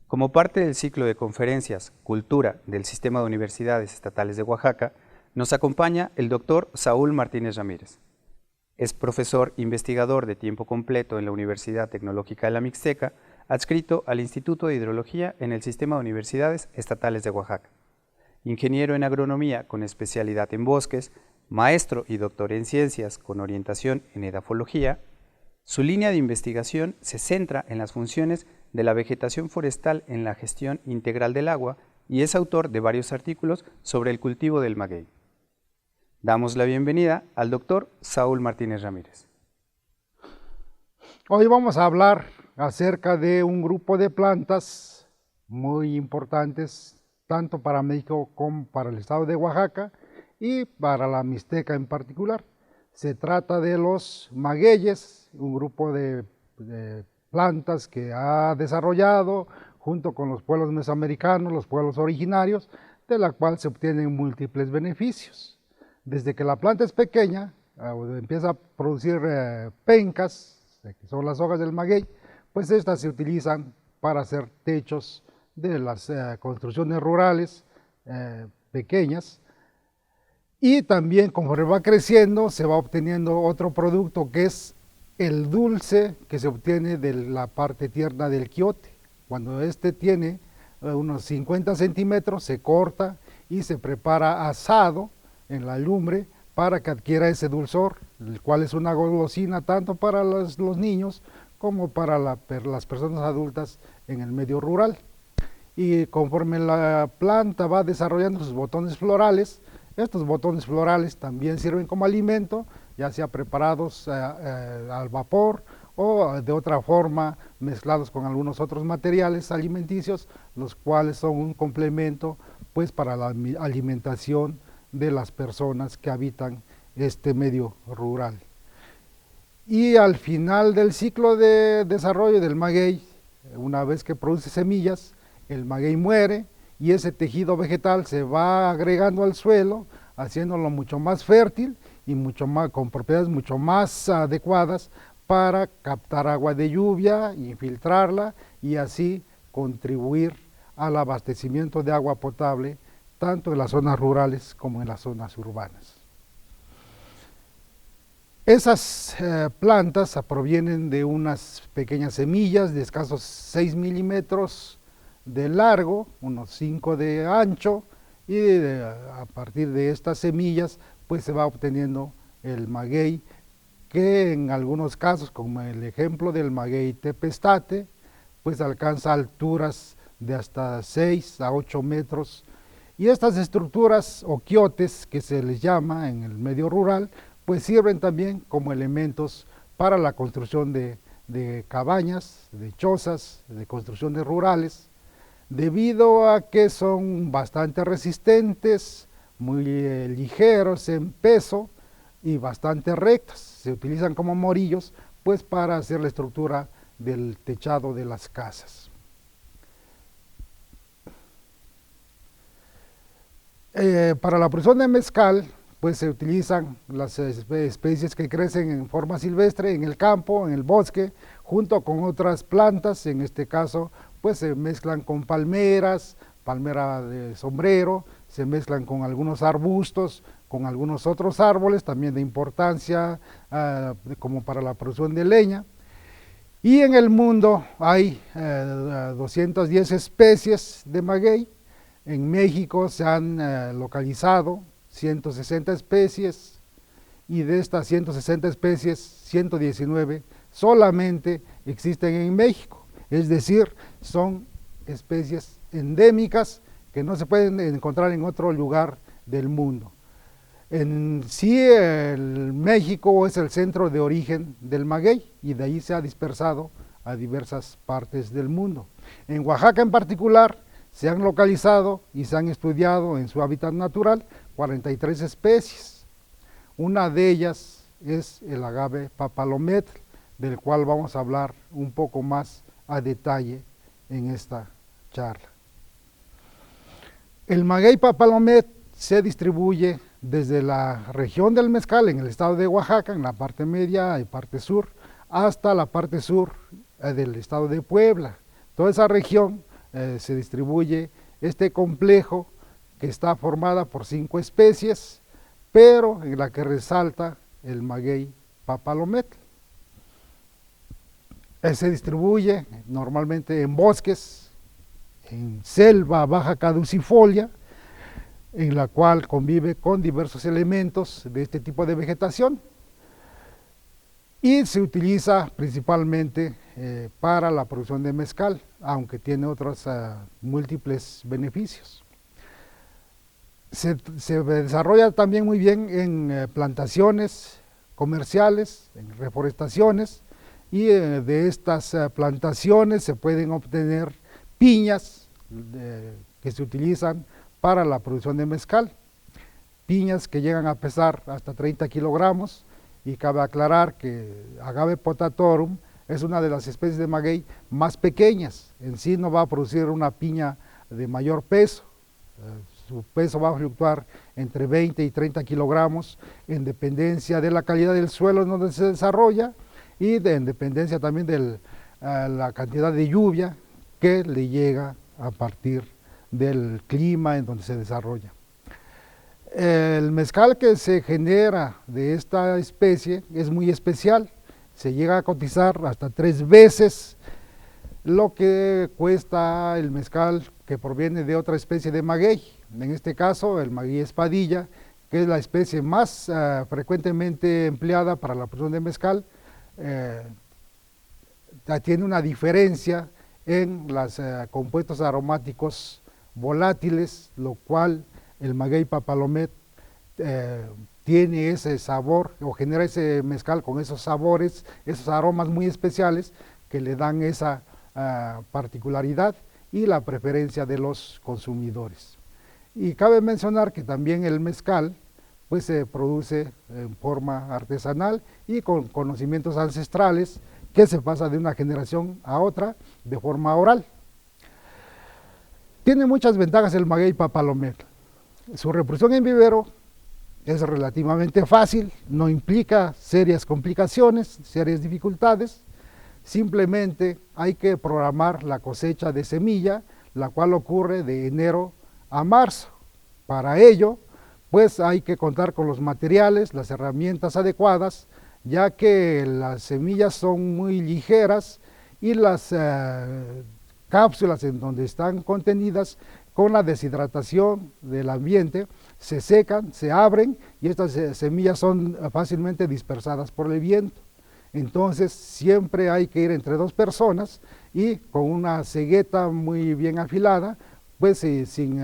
Como parte del ciclo de conferencias Cultura del Sistema de Universidades Estatales de Oaxaca, nos acompaña el doctor Saúl Martínez Ramírez. Es profesor investigador de tiempo completo en la Universidad Tecnológica de la Mixteca, adscrito al Instituto de Hidrología en el Sistema de Universidades Estatales de Oaxaca. Ingeniero en agronomía con especialidad en bosques, maestro y doctor en ciencias con orientación en edafología, su línea de investigación se centra en las funciones de la vegetación forestal en la gestión integral del agua y es autor de varios artículos sobre el cultivo del maguey. Damos la bienvenida al doctor Saúl Martínez Ramírez. Hoy vamos a hablar acerca de un grupo de plantas muy importantes tanto para México como para el estado de Oaxaca y para la Mixteca en particular. Se trata de los magueyes, un grupo de plantas que ha desarrollado junto con los pueblos mesoamericanos, los pueblos originarios, de la cual se obtienen múltiples beneficios. Desde que la planta es pequeña, empieza a producir pencas, que son las hojas del maguey, pues estas se utilizan para hacer techos de las construcciones rurales pequeñas. Y también conforme va creciendo se va obteniendo otro producto que es el dulce que se obtiene de la parte tierna del quiote. Cuando este tiene unos 50 centímetros se corta y se prepara asado en la lumbre para que adquiera ese dulzor, el cual es una golosina tanto para los niños como para las personas adultas en el medio rural. Y conforme la planta va desarrollando sus botones florales, estos botones florales también sirven como alimento, ya sea preparados al vapor o de otra forma mezclados con algunos otros materiales alimenticios, los cuales son un complemento pues para la alimentación de las personas que habitan este medio rural. Y al final del ciclo de desarrollo del maguey, una vez que produce semillas, el maguey muere y ese tejido vegetal se va agregando al suelo, haciéndolo mucho más fértil y con propiedades mucho más adecuadas para captar agua de lluvia, infiltrarla y así contribuir al abastecimiento de agua potable tanto en las zonas rurales como en las zonas urbanas. Esas plantas provienen de unas pequeñas semillas de escasos 6 milímetros de largo, unos 5 de ancho, y a partir de estas semillas pues se va obteniendo el maguey, que en algunos casos, como el ejemplo del maguey tepestate, pues alcanza alturas de hasta 6 a 8 metros. Y estas estructuras o quiotes, que se les llama en el medio rural, pues sirven también como elementos para la construcción de cabañas, de chozas, de construcciones rurales, debido a que son bastante resistentes, muy ligeros en peso y bastante rectos. Se utilizan como morillos pues para hacer la estructura del techado de las casas. Para la producción de mezcal pues se utilizan las especies que crecen en forma silvestre en el campo, en el bosque, junto con otras plantas. En este caso pues se mezclan con palmeras, palmera de sombrero, se mezclan con algunos arbustos, con algunos otros árboles también de importancia como para la producción de leña. Y en el mundo hay 210 especies de maguey. En México se han localizado 160 especies y de estas 160 especies, 119 solamente existen en México. Es decir, son especies endémicas que no se pueden encontrar en otro lugar del mundo. En sí, México es el centro de origen del maguey y de ahí se ha dispersado a diversas partes del mundo. En Oaxaca en particular se han localizado y se han estudiado en su hábitat natural 43 especies. Una de ellas es el agave papalometl, del cual vamos a hablar un poco más a detalle en esta charla. El maguey papalometl se distribuye desde la región del mezcal en el estado de Oaxaca, en la parte media y parte sur, hasta la parte sur del estado de Puebla. Toda esa región se distribuye este complejo que está formada por 5 especies, pero en la que resalta el maguey papalometl. Se distribuye normalmente en bosques, en selva baja caducifolia, en la cual convive con diversos elementos de este tipo de vegetación, y se utiliza principalmente para la producción de mezcal, aunque tiene otros múltiples beneficios. Se desarrolla también muy bien en plantaciones comerciales, en reforestaciones, y de estas plantaciones se pueden obtener piñas que se utilizan para la producción de mezcal, piñas que llegan a pesar hasta 30 kilogramos, y cabe aclarar que Agave potatorum es una de las especies de maguey más pequeñas. En sí no va a producir una piña de mayor peso, su peso va a fluctuar entre 20 y 30 kilogramos en dependencia de la calidad del suelo en donde se desarrolla y en dependencia también de la cantidad de lluvia que le llega a partir del clima en donde se desarrolla. El mezcal que se genera de esta especie es muy especial, se llega a cotizar hasta 3 veces lo que cuesta el mezcal que proviene de otra especie de maguey, en este caso el maguey espadilla, que es la especie más frecuentemente empleada para la producción de mezcal. Tiene una diferencia en los compuestos aromáticos volátiles, lo cual el maguey papalometl tiene ese sabor o genera ese mezcal con esos sabores, esos aromas muy especiales que le dan esa particularidad y la preferencia de los consumidores. Y cabe mencionar que también el mezcal pues se produce en forma artesanal y con conocimientos ancestrales que se pasa de una generación a otra de forma oral. Tiene muchas ventajas el maguey papalometl. Su reproducción en vivero es relativamente fácil, no implica serias complicaciones, serias dificultades. Simplemente hay que programar la cosecha de semilla, la cual ocurre de enero a marzo. Para ello, pues hay que contar con los materiales, las herramientas adecuadas, ya que las semillas son muy ligeras y las cápsulas en donde están contenidas, con la deshidratación del ambiente, se secan, se abren y estas semillas son fácilmente dispersadas por el viento. Entonces siempre hay que ir entre 2 personas y con una cegueta muy bien afilada, pues sin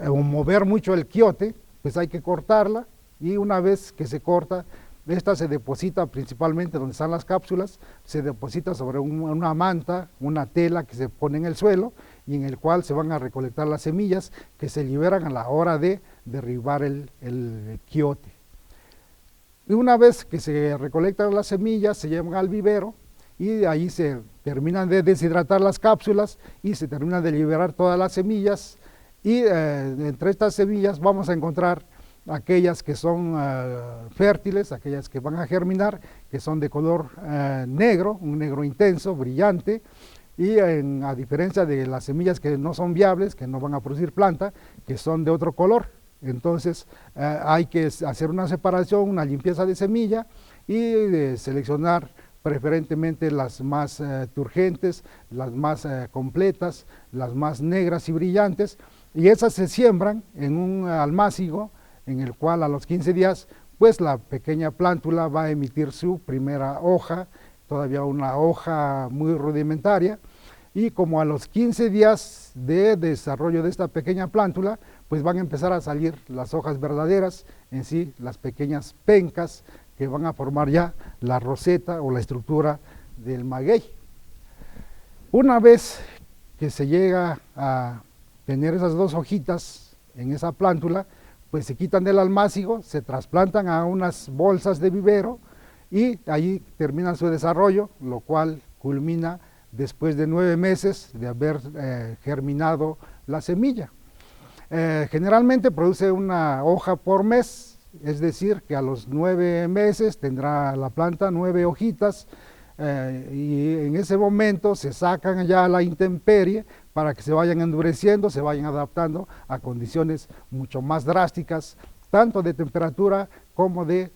mover mucho el quiote, pues hay que cortarla, y una vez que se corta, esta se deposita principalmente donde están las cápsulas, se deposita sobre una manta, una tela que se pone en el suelo y en el cual se van a recolectar las semillas que se liberan a la hora de derribar el quiote. Y una vez que se recolectan las semillas, se llevan al vivero y de ahí se terminan de deshidratar las cápsulas y se terminan de liberar todas las semillas, y entre estas semillas vamos a encontrar aquellas que son fértiles, aquellas que van a germinar, que son de color negro, un negro intenso, brillante, y a diferencia de las semillas que no son viables, que no van a producir planta, que son de otro color. Entonces hay que hacer una separación, una limpieza de semilla y seleccionar preferentemente las más turgentes, las más completas, las más negras y brillantes, y esas se siembran en un almácigo en el cual a los 15 días pues la pequeña plántula va a emitir su primera hoja, todavía una hoja muy rudimentaria, y como a los 15 días de desarrollo de esta pequeña plántula, pues van a empezar a salir las hojas verdaderas, en sí las pequeñas pencas que van a formar ya la roseta o la estructura del maguey. Una vez que se llega a tener esas 2 hojitas en esa plántula, pues se quitan del almácigo, se trasplantan a unas bolsas de vivero y allí terminan su desarrollo, lo cual culmina después de 9 meses de haber germinado la semilla. Generalmente produce una hoja por mes, es decir, que a los 9 meses tendrá la planta 9 hojitas, y en ese momento se sacan ya a la intemperie para que se vayan endureciendo, se vayan adaptando a condiciones mucho más drásticas, tanto de temperatura como de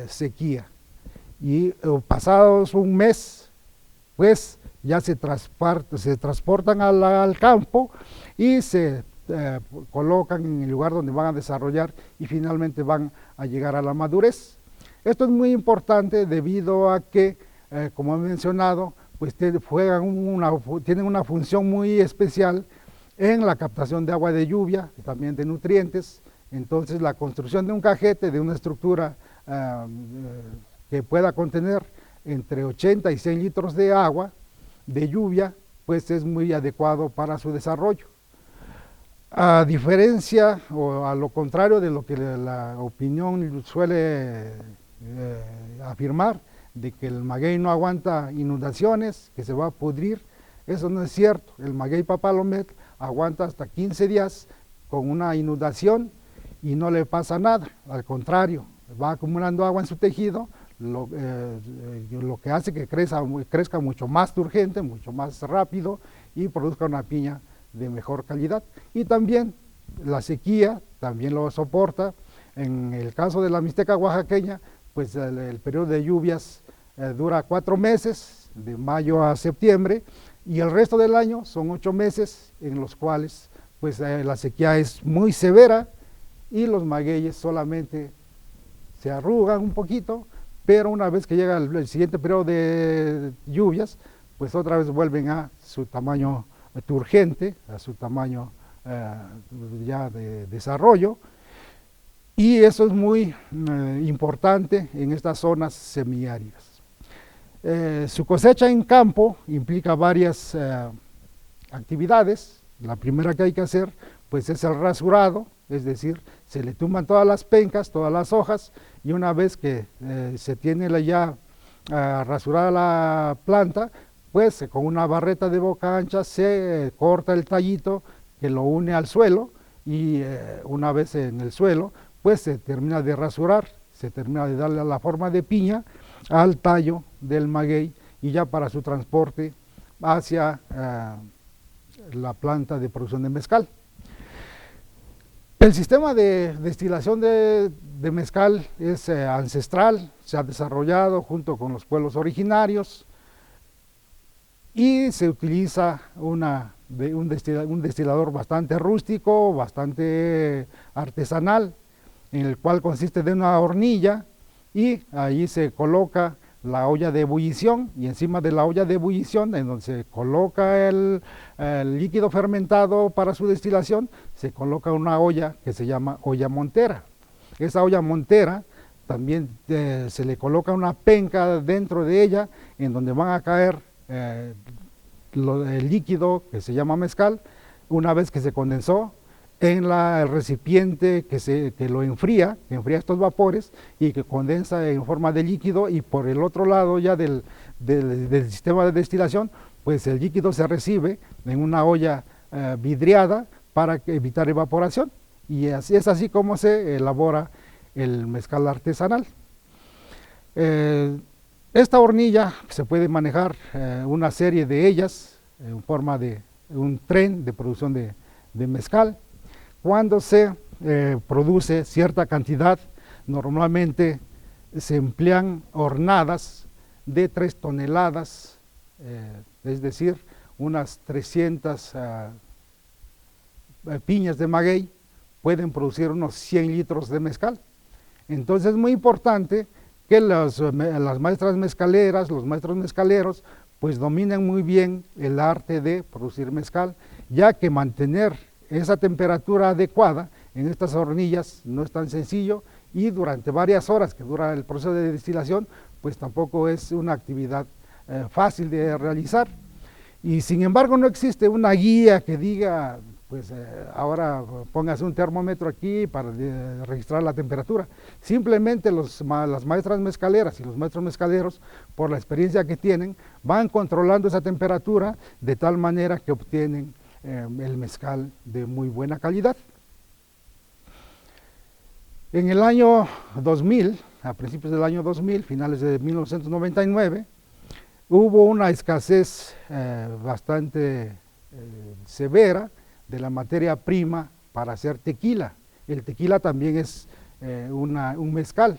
sequía. Y pasados un mes, pues ya se transportan al campo y se colocan en el lugar donde van a desarrollar y finalmente van a llegar a la madurez. Esto es muy importante debido a que, como he mencionado, pues tienen una función muy especial en la captación de agua de lluvia y también de nutrientes. Entonces la construcción de un cajete, de una estructura que pueda contener entre 80 y 100 litros de agua de lluvia, pues es muy adecuado para su desarrollo. A diferencia o a lo contrario de lo que la opinión suele afirmar, de que el maguey no aguanta inundaciones, que se va a pudrir, eso no es cierto. El maguey papalomet aguanta hasta 15 días con una inundación y no le pasa nada, al contrario, va acumulando agua en su tejido, lo que hace que crezca mucho más turgente, mucho más rápido y produzca una piña de mejor calidad. Y también la sequía también lo soporta. En el caso de la mixteca oaxaqueña, pues el periodo de lluvias dura 4 meses, de mayo a septiembre, y el resto del año son 8 meses en los cuales pues la sequía es muy severa y los magueyes solamente se arrugan un poquito, pero una vez que llega el siguiente periodo de lluvias, pues otra vez vuelven a su tamaño turgente, a su tamaño ya de desarrollo, y eso es muy importante en estas zonas semiáridas. Su cosecha en campo implica varias actividades. La primera que hay que hacer pues es el rasurado, es decir, se le tumban todas las pencas, todas las hojas, y una vez que se tiene ya rasurada la planta, pues con una barreta de boca ancha se corta el tallito que lo une al suelo, y una vez en el suelo, pues se termina de rasurar, se termina de darle la forma de piña al tallo del maguey, y ya para su transporte hacia la planta de producción de mezcal. El sistema de destilación de mezcal es ancestral, se ha desarrollado junto con los pueblos originarios y se utiliza un destilador bastante rústico, bastante artesanal, en el cual consiste de una hornilla, y ahí se coloca la olla de ebullición, y encima de la olla de ebullición, en donde se coloca el líquido fermentado para su destilación, se coloca una olla que se llama olla montera. Esa olla montera también se le coloca una penca dentro de ella, en donde van a caer el líquido que se llama mezcal, una vez que se condensó en el recipiente que lo enfría, que enfría estos vapores y que condensa en forma de líquido, y por el otro lado ya del sistema de destilación, pues el líquido se recibe en una olla vidriada para evitar evaporación, y así es así como se elabora el mezcal artesanal. Esta hornilla se puede manejar una serie de ellas en forma de un tren de producción de mezcal. Cuando se produce cierta cantidad, normalmente se emplean hornadas de 3 toneladas, es decir, unas 300 piñas de maguey pueden producir unos 100 litros de mezcal. Entonces es muy importante que las maestras mezcaleras, los maestros mezcaleros, pues dominen muy bien el arte de producir mezcal, ya que mantener esa temperatura adecuada en estas hornillas no es tan sencillo, y durante varias horas que dura el proceso de destilación, pues tampoco es una actividad fácil de realizar. Y sin embargo no existe una guía que diga, pues ahora póngase un termómetro aquí para registrar la temperatura. Simplemente las maestras mezcaleras y los maestros mezcaleros, por la experiencia que tienen, van controlando esa temperatura de tal manera que obtienen el mezcal de muy buena calidad. En el año 2000, a principios del año 2000, finales de 1999, hubo una escasez bastante severa de la materia prima para hacer tequila. El tequila también es un mezcal.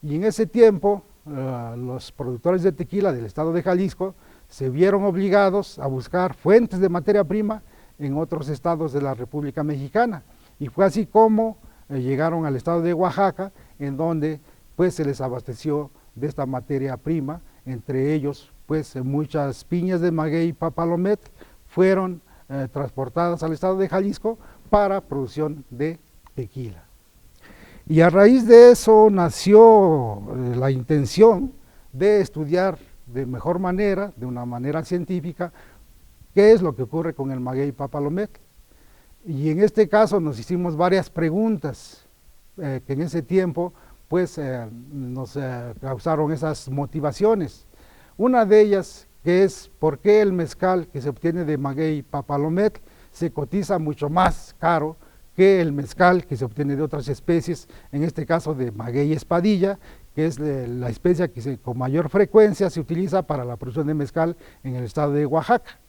Y en ese tiempo, los productores de tequila del estado de Jalisco se vieron obligados a buscar fuentes de materia prima en otros estados de la República Mexicana. Y fue así como llegaron al estado de Oaxaca, en donde pues se les abasteció de esta materia prima, entre ellos pues muchas piñas de maguey papalomet fueron transportadas al estado de Jalisco para producción de tequila. Y a raíz de eso nació la intención de estudiar de mejor manera, de una manera científica, qué es lo que ocurre con el maguey papalomet. Y en este caso nos hicimos varias preguntas que en ese tiempo pues nos causaron esas motivaciones. Una de ellas que es por qué el mezcal que se obtiene de maguey papalomet se cotiza mucho más caro que el mezcal que se obtiene de otras especies, en este caso de maguey espadilla, que es la especie que con mayor frecuencia se utiliza para la producción de mezcal en el estado de Oaxaca.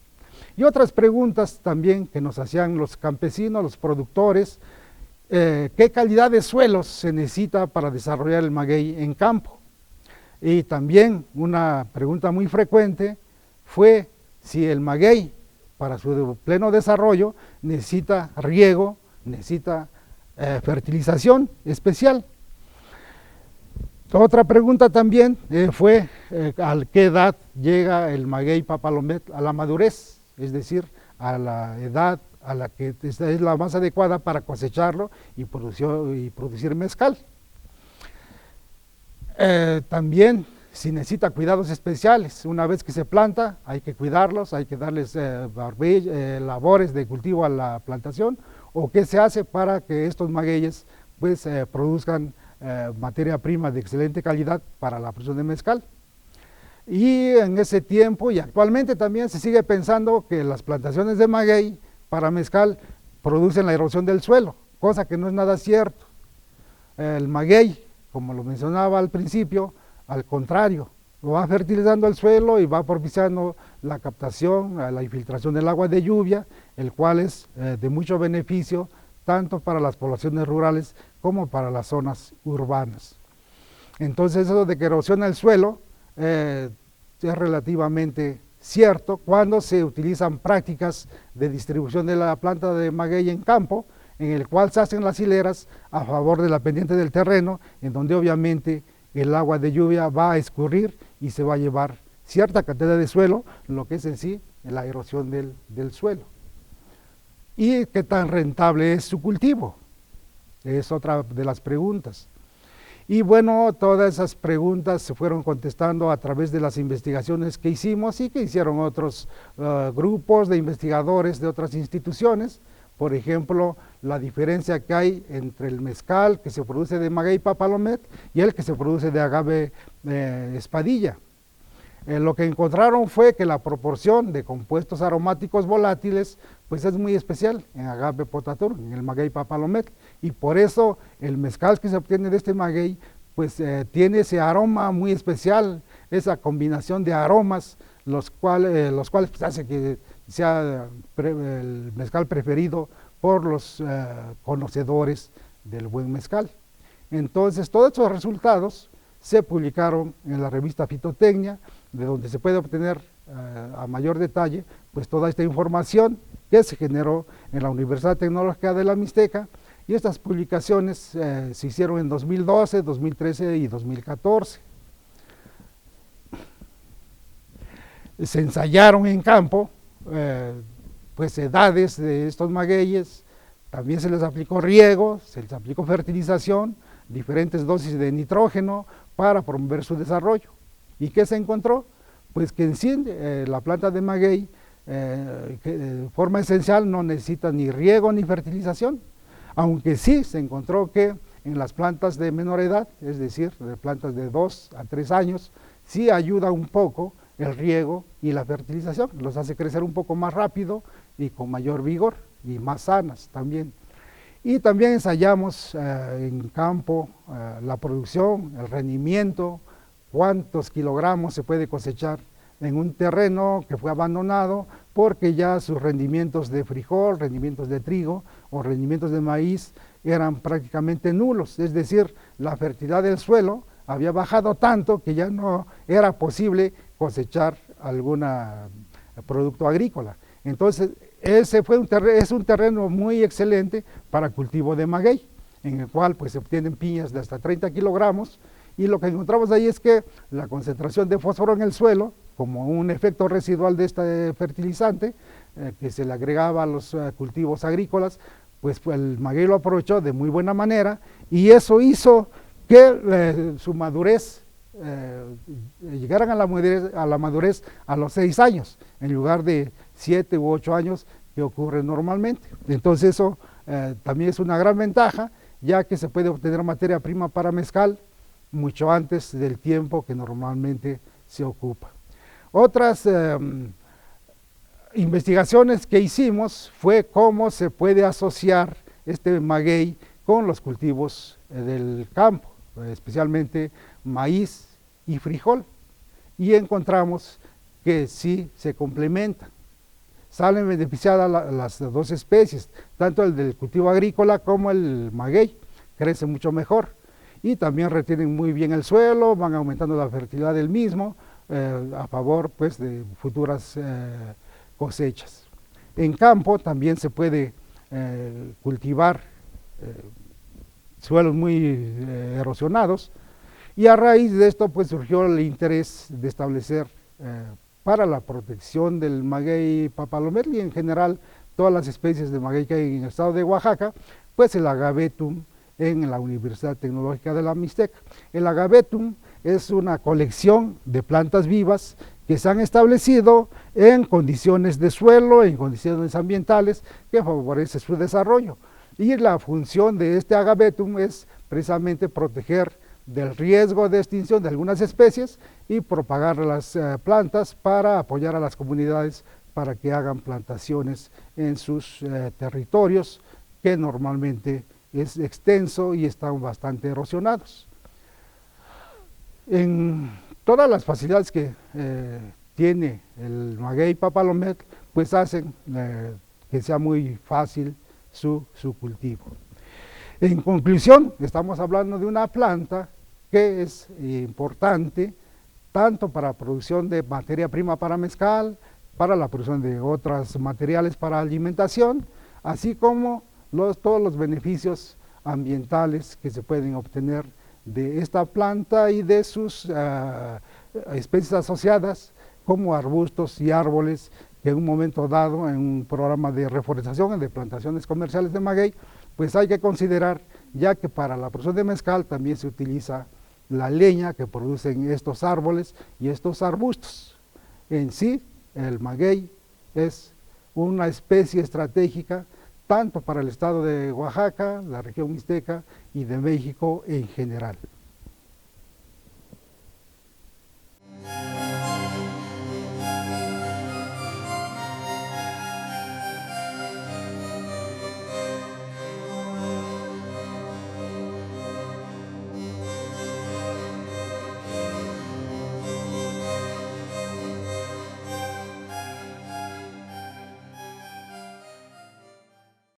Y otras preguntas también que nos hacían los campesinos, los productores, qué calidad de suelos se necesita para desarrollar el maguey en campo. Y también una pregunta muy frecuente fue si el maguey para su pleno desarrollo necesita riego, necesita fertilización especial. Otra pregunta también fue a qué edad llega el maguey papalomet a la madurez, es decir, a la edad a la que es la más adecuada para cosecharlo y producir mezcal. También si necesita cuidados especiales, una vez que se planta hay que cuidarlos, hay que darles labores de cultivo a la plantación, o qué se hace para que estos magueyes pues produzcan materia prima de excelente calidad para la producción de mezcal. Y en ese tiempo y actualmente también se sigue pensando que las plantaciones de maguey para mezcal producen la erosión del suelo, cosa que no es nada cierto. El maguey, como lo mencionaba al principio, al contrario, lo va fertilizando el suelo y va propiciando la captación, la infiltración del agua de lluvia, el cual es de mucho beneficio tanto para las poblaciones rurales como para las zonas urbanas. Entonces eso de que erosiona el suelo es relativamente cierto cuando se utilizan prácticas de distribución de la planta de maguey en campo, en el cual se hacen las hileras a favor de la pendiente del terreno, en donde obviamente el agua de lluvia va a escurrir y se va a llevar cierta cantidad de suelo, lo que es en sí la erosión del suelo. ¿Y qué tan rentable es su cultivo? Es otra de las preguntas. Y bueno, todas esas preguntas se fueron contestando a través de las investigaciones que hicimos y que hicieron otros grupos de investigadores de otras instituciones. Por ejemplo, la diferencia que hay entre el mezcal que se produce de maguey papalomet y el que se produce de agave espadilla. Lo que encontraron fue que la proporción de compuestos aromáticos volátiles pues es muy especial en agave potatur, en el maguey papalomet, y por eso el mezcal que se obtiene de este maguey pues tiene ese aroma muy especial, esa combinación de aromas, los cuales pues, hace que sea el mezcal preferido por los conocedores del buen mezcal. Entonces todos estos resultados se publicaron en la revista Fitotecnia, de donde se puede obtener a mayor detalle pues toda esta información que se generó en la Universidad Tecnológica de la Mixteca, y estas publicaciones se hicieron en 2012, 2013 y 2014. Se ensayaron en campo pues edades de estos magueyes, también se les aplicó riego, se les aplicó fertilización, diferentes dosis de nitrógeno para promover su desarrollo. ¿Y qué se encontró? Pues que en sí la planta de maguey que de forma esencial no necesita ni riego ni fertilización, aunque sí se encontró que en las plantas de menor edad, es decir, de plantas de 2 a 3 años, sí ayuda un poco el riego y la fertilización, los hace crecer un poco más rápido y con mayor vigor y más sanas también. Y también ensayamos en campo la producción, el rendimiento, cuántos kilogramos se puede cosechar en un terreno que fue abandonado porque ya sus rendimientos de frijol, rendimientos de trigo o rendimientos de maíz eran prácticamente nulos, es decir, la fertilidad del suelo había bajado tanto que ya no era posible cosechar algún producto agrícola. Entonces, ese es un terreno muy excelente para cultivo de maguey, en el cual pues, se obtienen piñas de hasta 30 kilogramos, y lo que encontramos ahí es que la concentración de fósforo en el suelo, como un efecto residual de este fertilizante, que se le agregaba a los cultivos agrícolas, pues el maguey lo aprovechó de muy buena manera, y eso hizo que su madurez, llegaran a la madurez a los 6 años, en lugar de 7 u 8 años que ocurre normalmente. Entonces eso también es una gran ventaja, ya que se puede obtener materia prima para mezcal mucho antes del tiempo que normalmente se ocupa. Otras investigaciones que hicimos fue cómo se puede asociar este maguey con los cultivos del campo, especialmente maíz y frijol, y encontramos que sí se complementan. Salen beneficiadas las dos especies, tanto el del cultivo agrícola como el maguey, crece mucho mejor y también retienen muy bien el suelo, van aumentando la fertilidad del mismo, a favor pues, de futuras cosechas. En campo también se puede cultivar suelos muy erosionados, y a raíz de esto pues surgió el interés de establecer para la protección del maguey papalometal y en general todas las especies de maguey que hay en el estado de Oaxaca, pues el agavetum en la Universidad Tecnológica de la Mixteca. El agavetum es una colección de plantas vivas que se han establecido en condiciones de suelo, en condiciones ambientales que favorecen su desarrollo. Y la función de este agavetum es precisamente proteger del riesgo de extinción de algunas especies y propagar las plantas para apoyar a las comunidades para que hagan plantaciones en sus territorios, que normalmente es extenso y están bastante erosionados. En todas las facilidades que tiene el maguey papalometal, pues hacen que sea muy fácil su cultivo. En conclusión, estamos hablando de una planta que es importante tanto para la producción de materia prima para mezcal, para la producción de otros materiales para alimentación, así como todos los beneficios ambientales que se pueden obtener de esta planta y de sus especies asociadas, como arbustos y árboles, que en un momento dado, en un programa de reforestación, de plantaciones comerciales de maguey, pues hay que considerar, ya que para la producción de mezcal también se utiliza la leña que producen estos árboles y estos arbustos. En sí, el maguey es una especie estratégica tanto para el estado de Oaxaca, la región mixteca y de México en general.